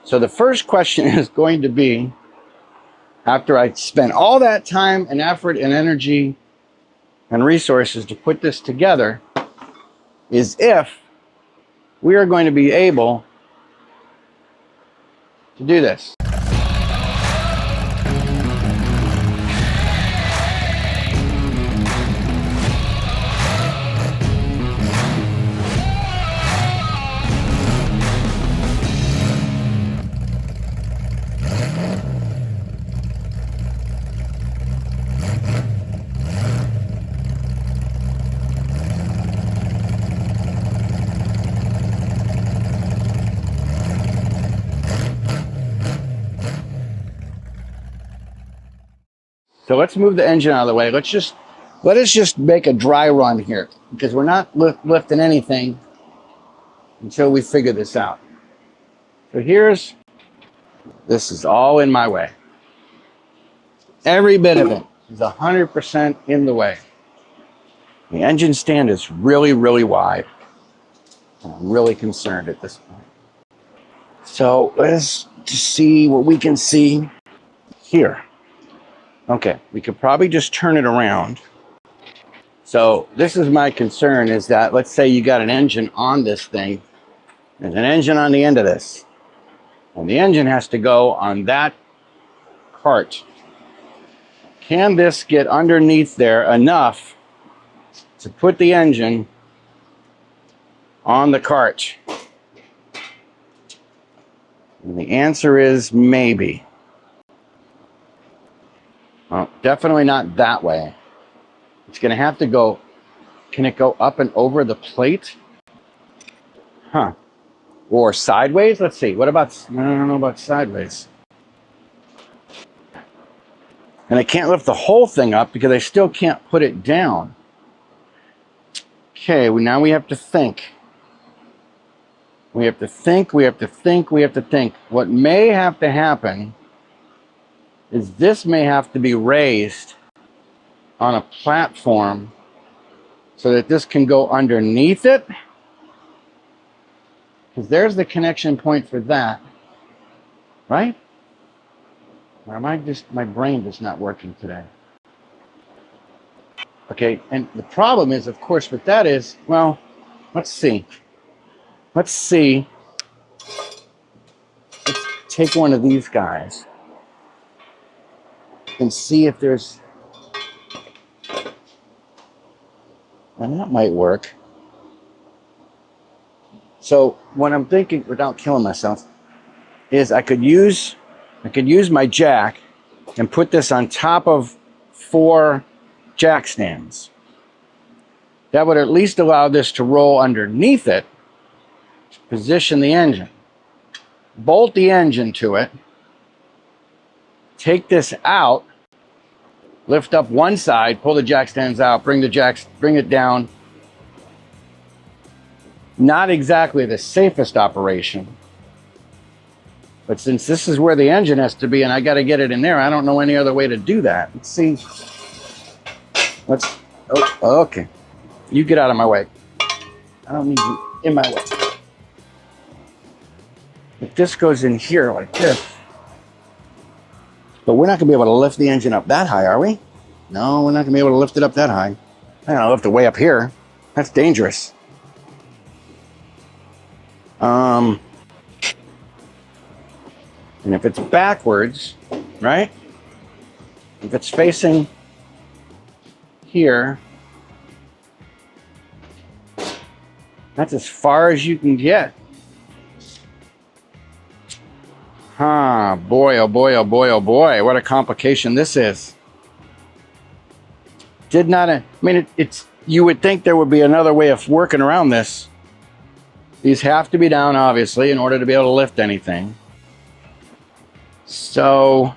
So the first question is going to be, after I spent all that time and effort and energy and resources to put this together, is if we are going to be able to do this. So let's move the engine out of the way. Let us just make a dry run here, because we're not lifting anything until we figure this out. So this is all in my way. Every bit of it is 100% in the way. The engine stand is really, really wide. I'm really concerned at this point. So let's just see what we can see here. Okay, we could probably just turn it around. So this is my concern, is that let's say you got an engine on this thing. There's an engine on the end of this. And the engine has to go on that cart. Can this get underneath there enough to put the engine on the cart? And the answer is maybe. Well, definitely not that way. It's going to have to go. Can it go up and over the plate? Huh. Or sideways? Let's see. What about, I don't know about sideways. And I can't lift the whole thing up because I still can't put it down. Okay, now we have to think. We have to think. What may have to happen is this may have to be raised on a platform so that this can go underneath it. Because there's the connection point for that, right? Or am I just, my brain is not working today? Okay, and the problem is, of course, with that is, well, let's see. Let's take one of these guys and see if there's, and that might work. So what I'm thinking, without killing myself, is I could use my jack and put this on top of 4 jack stands. That would at least allow this to roll underneath it, to position the engine. Bolt the engine to it, take this out, lift up one side, pull the jack stands out, bring it down. Not exactly the safest operation, but since this is where the engine has to be and I got to get it in there, I don't know any other way to do that. Let's see. Oh, okay. You get out of my way. I don't need you in my way. If this goes in here like this, but we're not going to be able to lift the engine up that high, are we? No, we're not going to be able to lift it up that high. I don't know, lift it way up here. That's dangerous. And if it's backwards, right? If it's facing here, that's as far as you can get. Huh, boy, oh boy, oh boy, oh boy, what a complication this is. You would think there would be another way of working around this. These have to be down, obviously, in order to be able to lift anything. So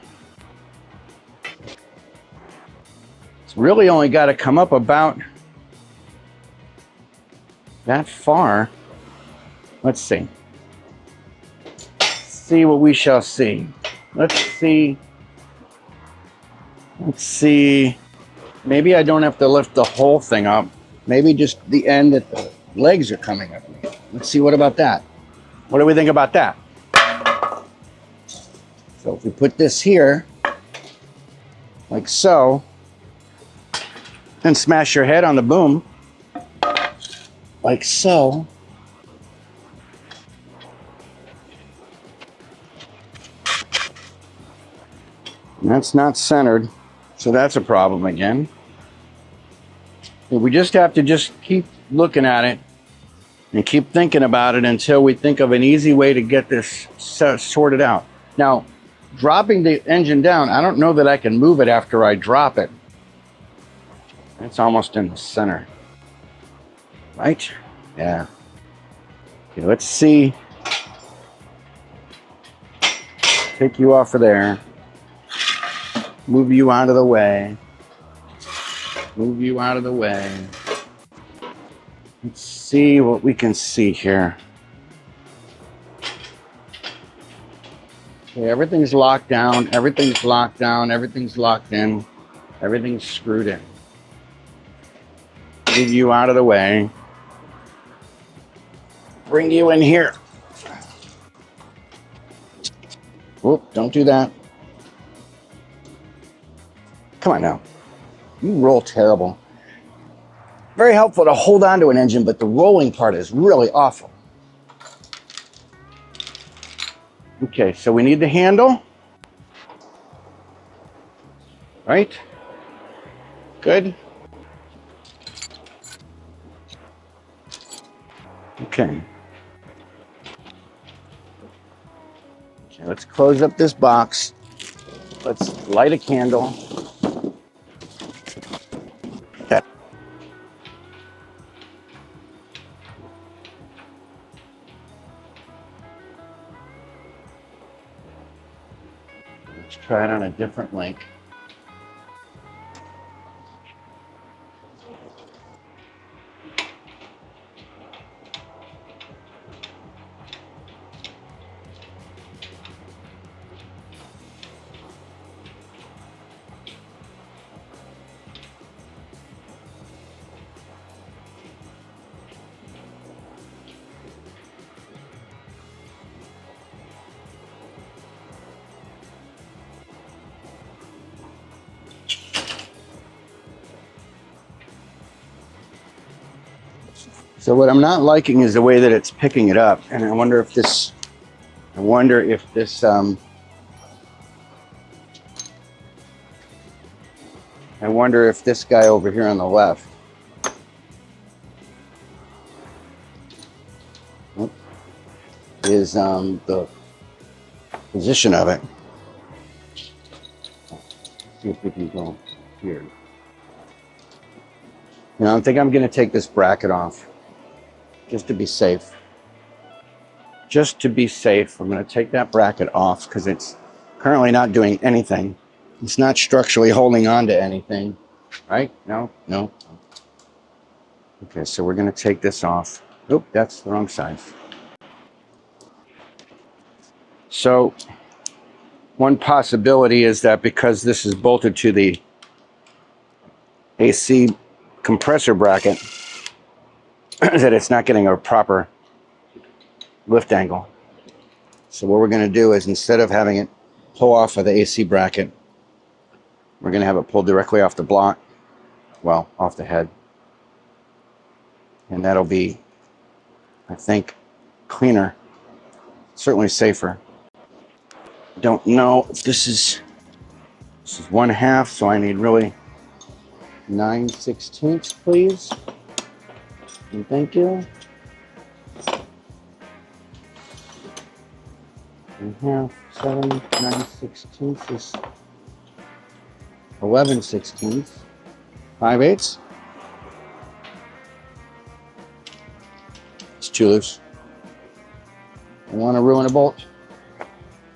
it's really only got to come up about that far. Let's see. See what we shall see. Let's see. Maybe I don't have to lift the whole thing up. Maybe just the end that the legs are coming up. Let's see, what about that? What do we think about that? So if we put this here, like so, and smash your head on the boom, like so. And that's not centered, so that's a problem again. But we just have to just keep looking at it and keep thinking about it until we think of an easy way to get this sorted out. Now, dropping the engine down, I don't know that I can move it after I drop it. It's almost in the center. Right? Yeah. Okay, let's see. Take you off of there. Move you out of the way. Move you out of the way. Let's see what we can see here. Okay, everything's locked down. Everything's locked down. Everything's locked in. Everything's screwed in. Move you out of the way. Bring you in here. Whoop, don't do that. Come on now. You roll terrible. Very helpful to hold on to an engine, but the rolling part is really awful. Okay, so we need the handle. Right? Good. Okay. Okay, let's close up this box. Let's light a candle. Okay. Let's try it on a different link. So what I'm not liking is the way that it's picking it up, and I wonder if this guy over here on the left is the position of it. Let's see if we can go here. Now I think I'm going to take this bracket off. Just to be safe. Just to be safe, I'm going to take that bracket off because it's currently not doing anything. It's not structurally holding on to anything. Right? No, no. Okay, so we're going to take this off. Oop, that's the wrong side. So, one possibility is that because this is bolted to the AC compressor bracket, that it's not getting a proper lift angle. So what we're going to do is, instead of having it pull off of the AC bracket, we're going to have it pulled directly off the block, well, off the head. And that'll be, I think, cleaner, certainly safer. Don't know if this is 1/2, so I need really 9/16, please. And thank you. 1/2, 7, 9/16 is 11/16. 5/8. It's too loose. I want to ruin a bolt.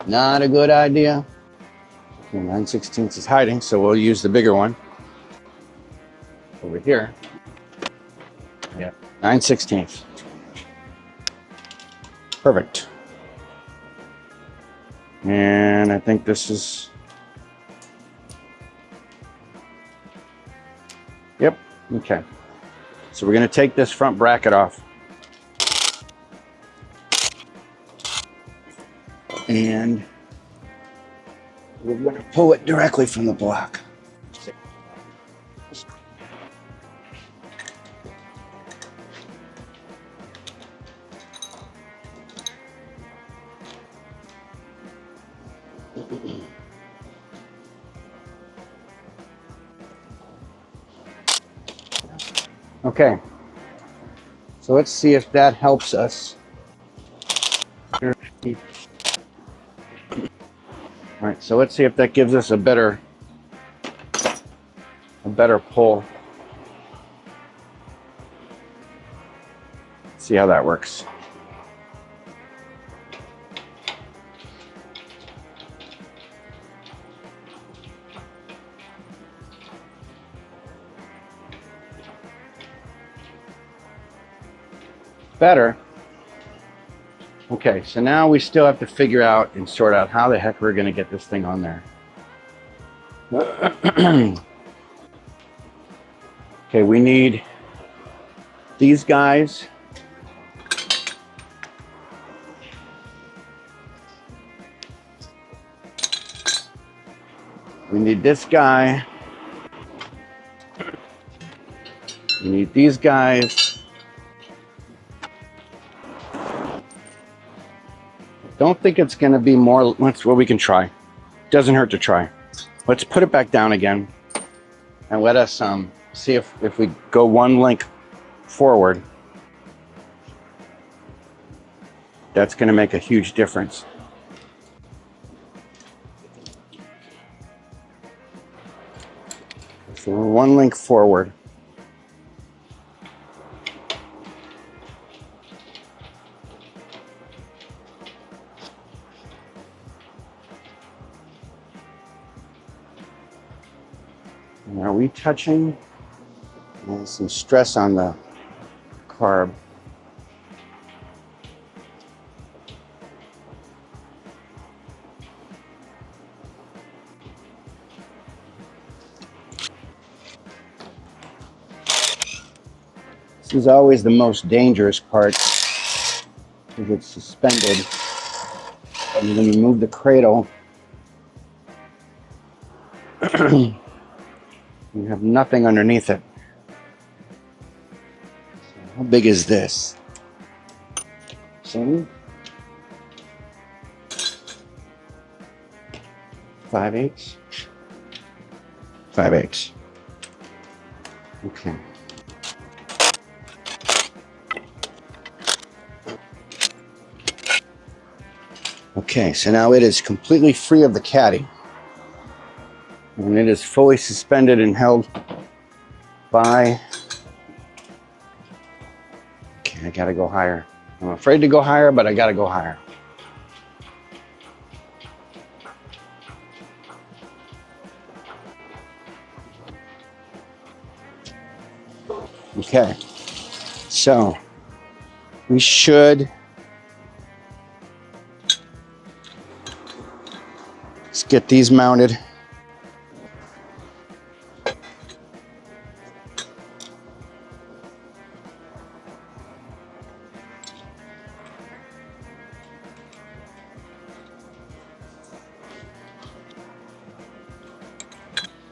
Not a good idea. Okay, 9/16 is hiding, so we'll use the bigger one over here. Yeah, 9/16. Perfect. And I think this is, yep, okay. So we're going to take this front bracket off. And We're going to pull it directly from the block. Okay, so let's see if that helps us. All right, so let's see if that gives us a better pull. See how that works. Better. Okay, so now we still have to figure out and sort out how the heck we're going to get this thing on there. Okay, we need these guys. We need this guy. We need these guys. Don't think it's going to be more. Well, we can try. Doesn't hurt to try. Let's put it back down again and let us see if we go one link forward. That's going to make a huge difference. So we're one link forward. And are we touching? There's some stress on the carb. This is always the most dangerous part because it's suspended. And when you move the cradle, you have nothing underneath it. So how big is this? 7? 5/8? 5/8. Okay. Okay, so now it is completely free of the caddy. And it is fully suspended and held by... Okay, I gotta go higher. I'm afraid to go higher, but I gotta go higher. Okay, so we should... Let's get these mounted.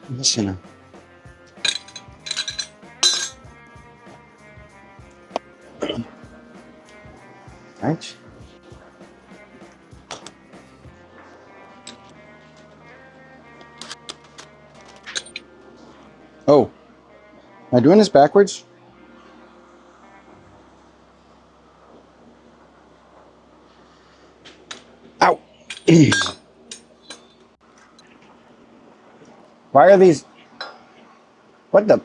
Listen. Right. Oh, am I doing this backwards? Ow! Why are these? What the?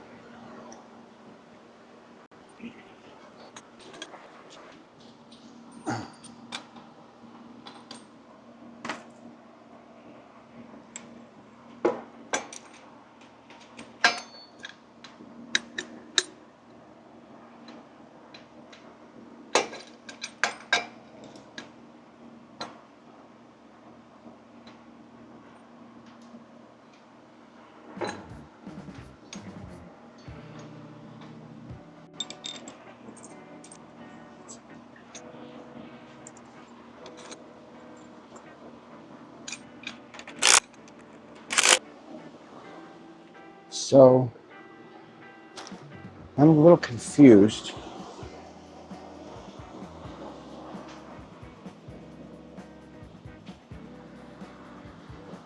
So I'm a little confused.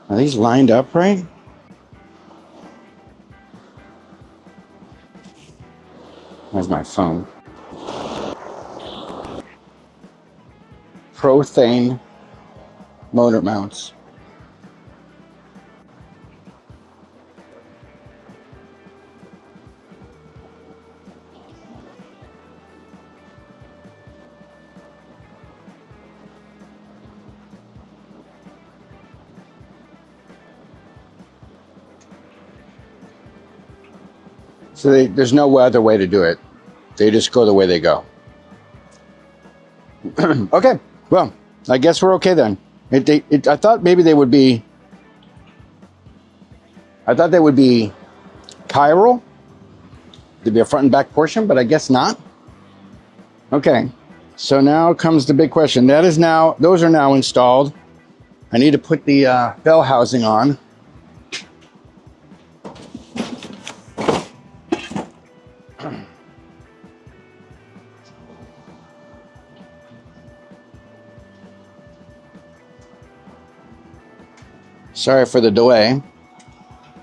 Are these lined up right? Where's my phone? Prothane motor mounts. So there's no other way to do it. They just go the way they go. Okay, well, I guess we're okay then. I thought maybe they would be. I thought they would be chiral. There'd be a front and back portion, but I guess not. Okay, so now comes the big question. Those are now installed. I need to put the bell housing on. Sorry for the delay.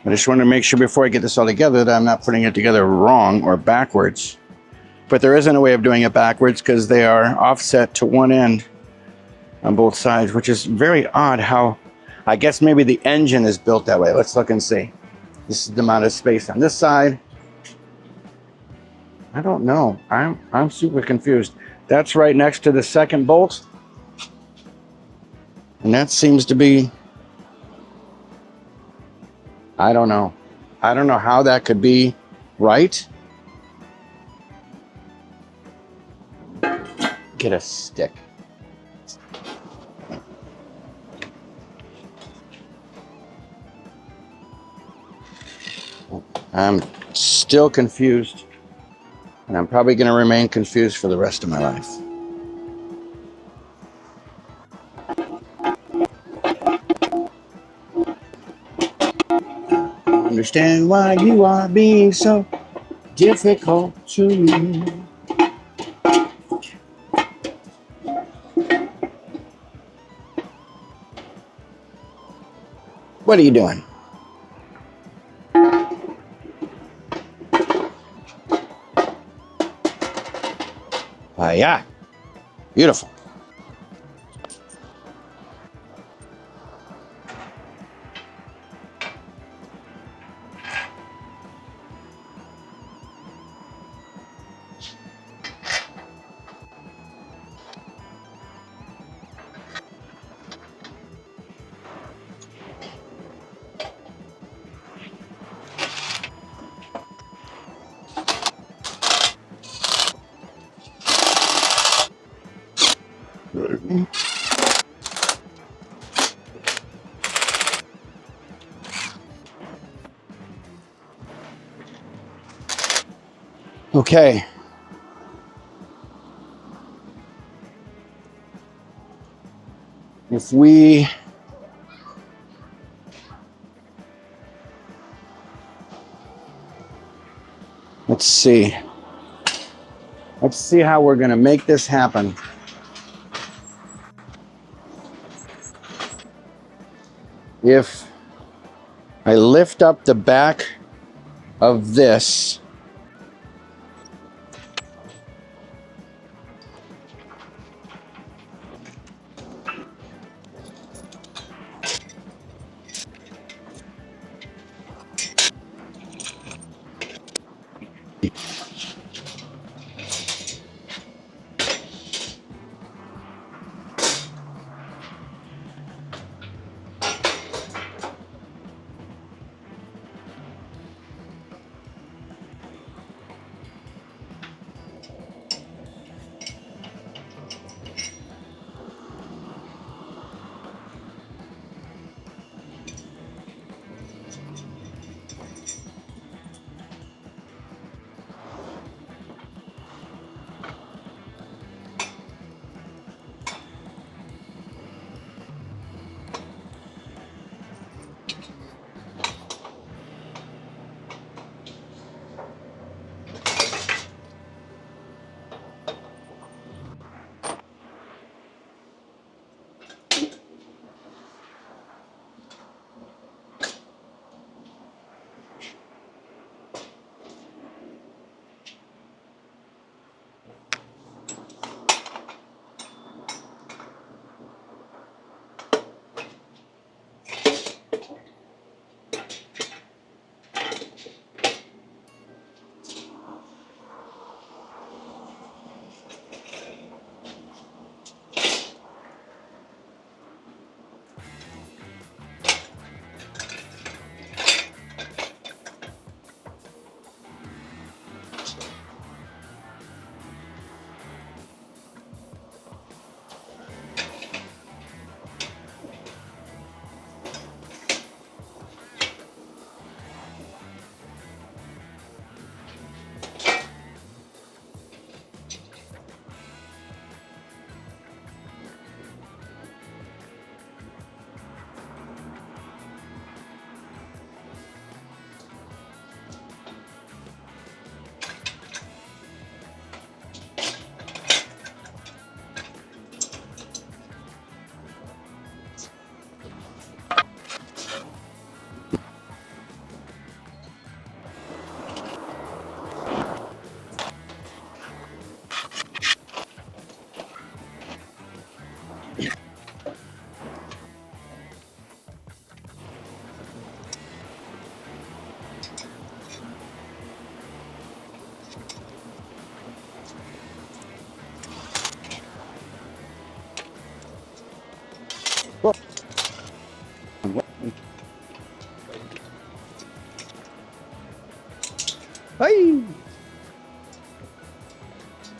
I just want to make sure before I get this all together that I'm not putting it together wrong or backwards. But there isn't a way of doing it backwards because they are offset to one end on both sides, which is very odd how, I guess maybe the engine is built that way. Let's look and see. This is the amount of space on this side. I don't know. I'm super confused. That's right next to the second bolt. And that seems to be, I don't know. I don't know how that could be right. Get a stick. I'm still confused, and I'm probably going to remain confused for the rest of my life. I understand why you are being so difficult to me. What are you doing? Yeah, beautiful. Okay. If we let's see how we're going to make this happen. If I lift up the back of this,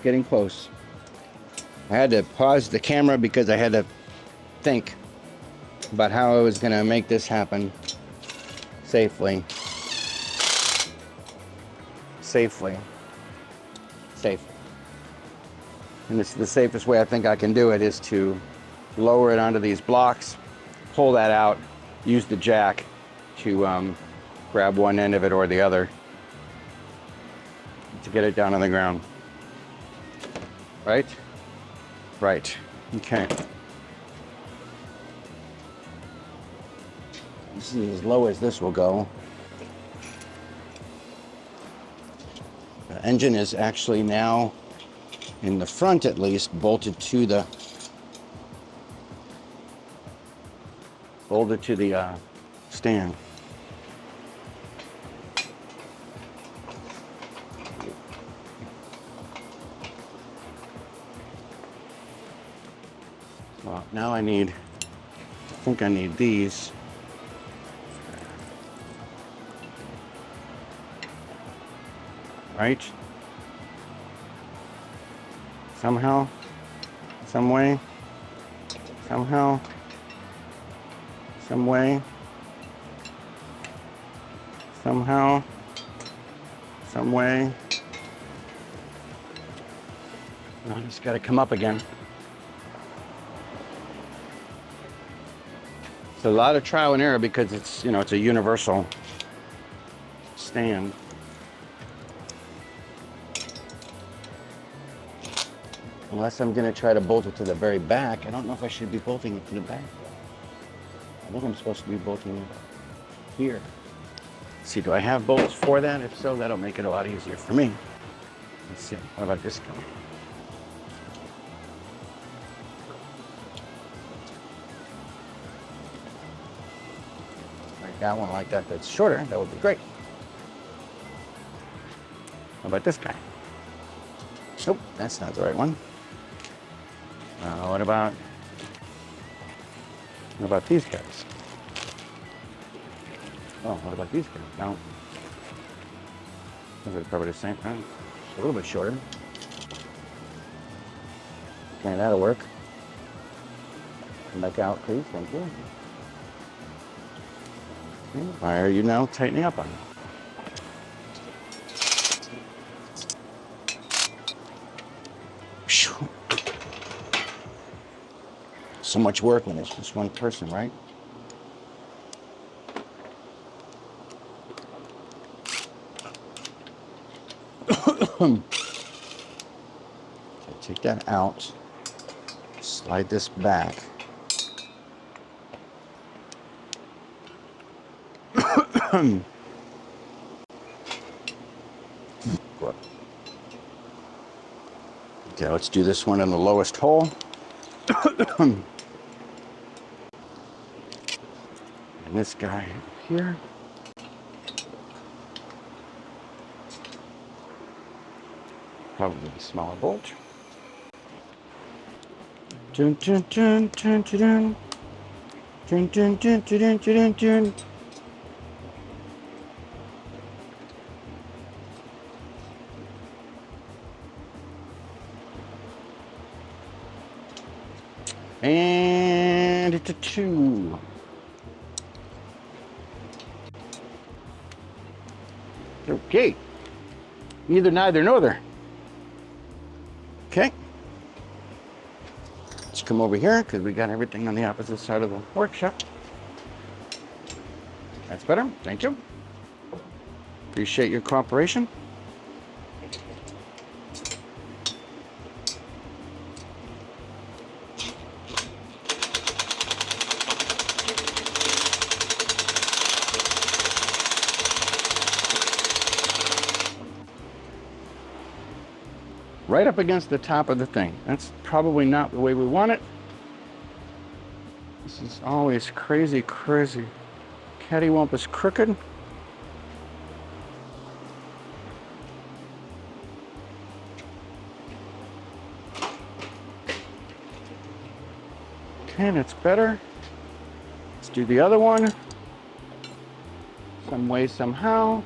getting close. I had to pause the camera because I had to think about how I was going to make this happen safely. Safe. And it's the safest way I think I can do it is to lower it onto these blocks, pull that out, use the jack to grab one end of it or the other to get it down on the ground. Right? Right. Okay. This is as low as this will go. The engine is actually now, in the front at least, bolted to the stand. Well, now I think I need these. Right? Somehow, some way, somehow, some way, somehow, some way. I just got to come up again. It's a lot of trial and error because it's, you know, it's a universal stand. Unless I'm going to try to bolt it to the very back. I don't know if I should be bolting it to the back. I think I'm supposed to be bolting it here. Let's see, do I have bolts for that? If so, that'll make it a lot easier for me. Let's see, what about this guy? I got one like that that's shorter. That would be great. How about this guy? Nope, that's not the right one. What about these guys? Oh, what about these guys? No. Those are probably the same. Huh? A little bit shorter. Okay, that'll work. Come back out, please. Thank you. Okay, why are you now tightening up on it? So much work when it's just one person, right? Take that out, slide this back. Okay, let's do this one in the lowest hole. And this guy here. Probably a smaller bolt. Dun, dun, dun, dun, dun, dun, dun, dun, dun, dun, dun. And it's a 2. Okay. Neither, neither, nor. Okay. Let's come over here because we got everything on the opposite side of the workshop. That's better. Thank you. Appreciate your cooperation. Right up against the top of the thing. That's probably not the way we want it. This is always crazy, crazy. Cattywampus crooked. Okay, that's better. Let's do the other one. Some way, somehow.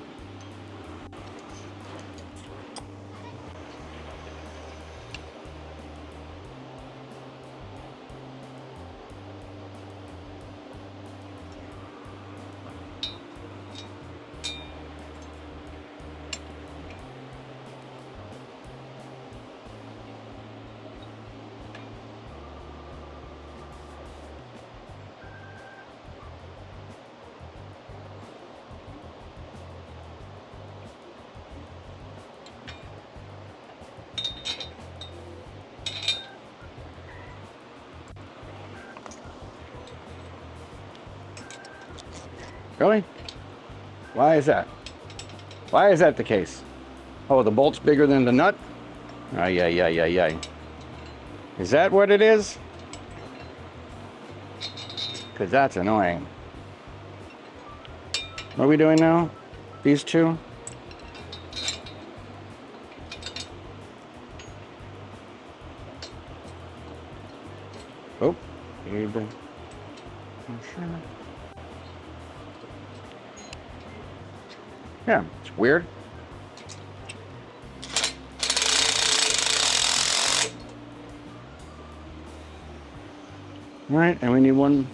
Really? Why is that? Why is that the case? Oh, the bolt's bigger than the nut? Ay, ay, ay, ay, ay. Is that what it is? Because that's annoying. What are we doing now? These two? Oh, yeah, it's weird. All right, and we need one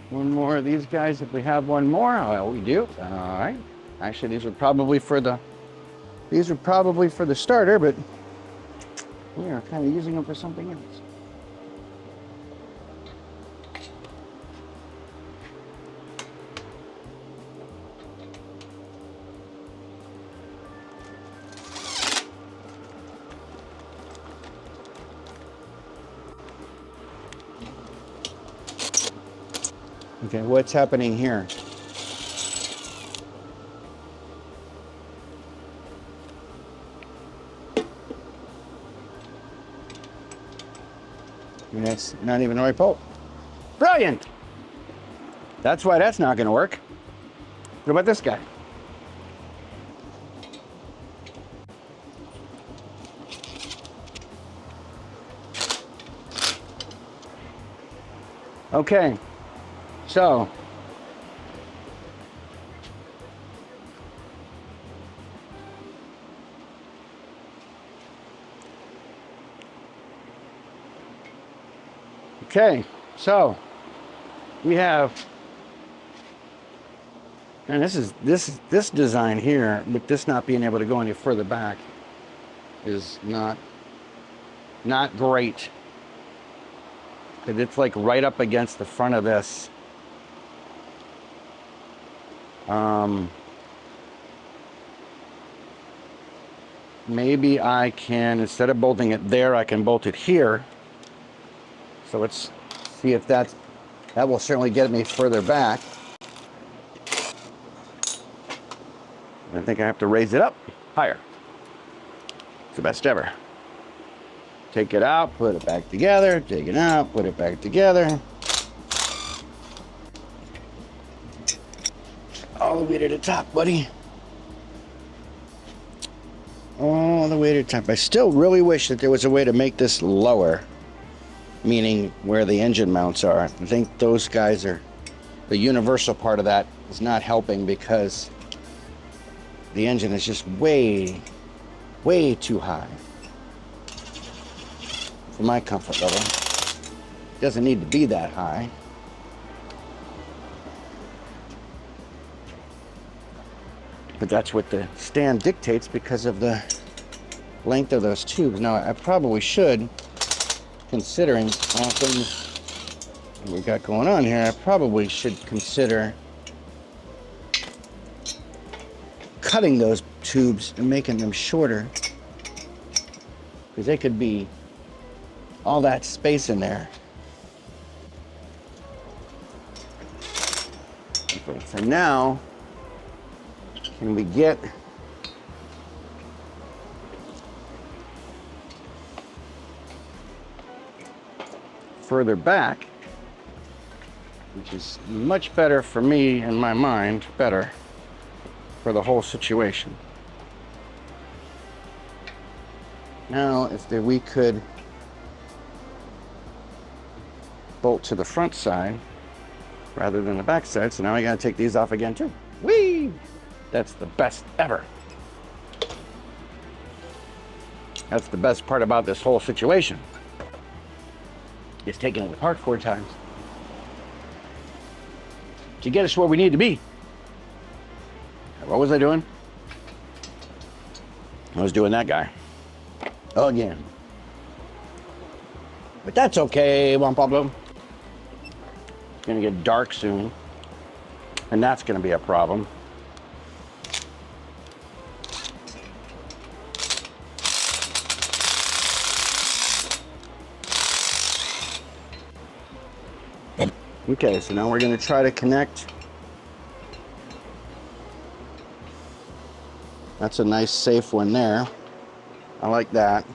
more of these guys. If we have one more, oh, we do. All right. Actually, these are probably for the starter, but we are kind of using them for something else. Okay, what's happening here? And that's not even the right bolt. Brilliant! That's why that's not going to work. What about this guy? Okay, so we have, and this design here, with this not being able to go any further back, is not great. Because it's like right up against the front of this. Maybe I can, instead of bolting it there, I can bolt it here. So let's see if that will certainly get me further back. I think I have to raise it up higher. It's the best ever. Take it out, put it back together, take it out, put it back together. All the way to the top, buddy. All the way to the top. I still really wish that there was a way to make this lower, meaning where the engine mounts are. I think those guys are, the universal part of that is not helping because the engine is just way too high for my comfort level. It doesn't need to be that high. But that's what the stand dictates because of the length of those tubes. Now, I probably should, considering all things we got going on here, I probably should consider cutting those tubes and making them shorter, because they could be all that space in there. Okay, for now, can we get further back, which is much better for me in my mind, better for the whole situation. Now, if we could bolt to the front side rather than the back side, so now I gotta take these off again too. Whee! That's the best ever. That's the best part about this whole situation. It's taking it apart 4 times to get us where we need to be. What was I doing? I was doing that guy again. But that's okay, one problem. It's gonna get dark soon, and that's gonna be a problem. Okay, so now we're going to try to connect That's a nice safe one there. I like that.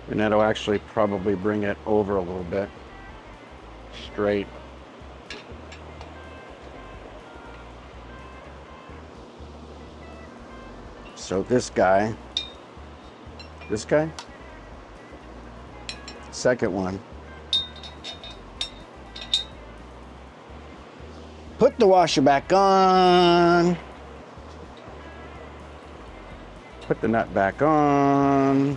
And that'll actually probably bring it over a little bit. Straight. So this guy, second one. Put the washer back on. Put the nut back on.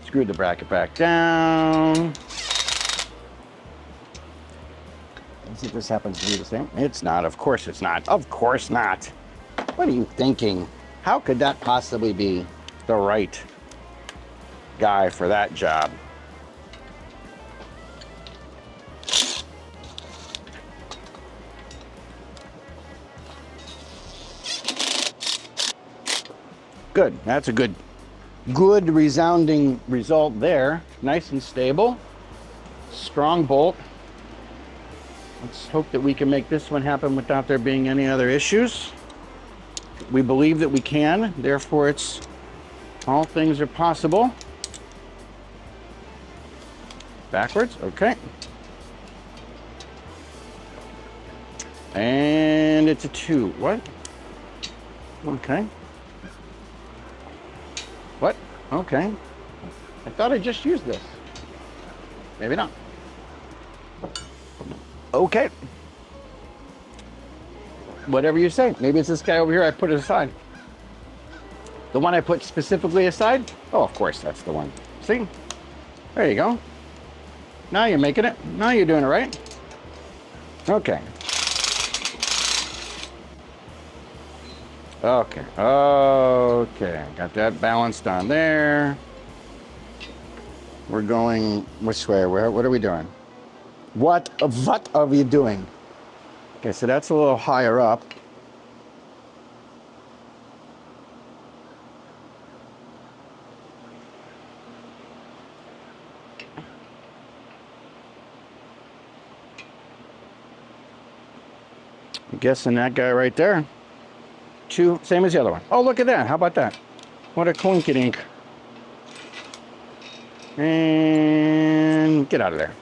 Screw the bracket back down. Let's see if this happens to be the same. It's not. Of course it's not. Of course not. What are you thinking? How could that possibly be the right guy for that job? Good. That's a good resounding result there. Nice and stable. Strong bolt. Let's hope that we can make this one happen without there being any other issues. We believe that we can, therefore it's all things are possible. Backwards, okay. And it's a 2. What? Okay. What? Okay. I thought I just used this. Maybe not. Okay. Whatever you say. Maybe it's this guy over here I put aside. The one I put specifically aside? Oh, of course, that's the one. See? There you go. Now you're making it. Now you're doing it right. Okay. Okay. Okay. Got that balanced on there. We're going which way? What are we doing? What are we doing? Okay, so that's a little higher up. I'm guessing that guy right there. 2, same as the other one. Oh, look at that. How about that? What a coinkydink. And get out of there.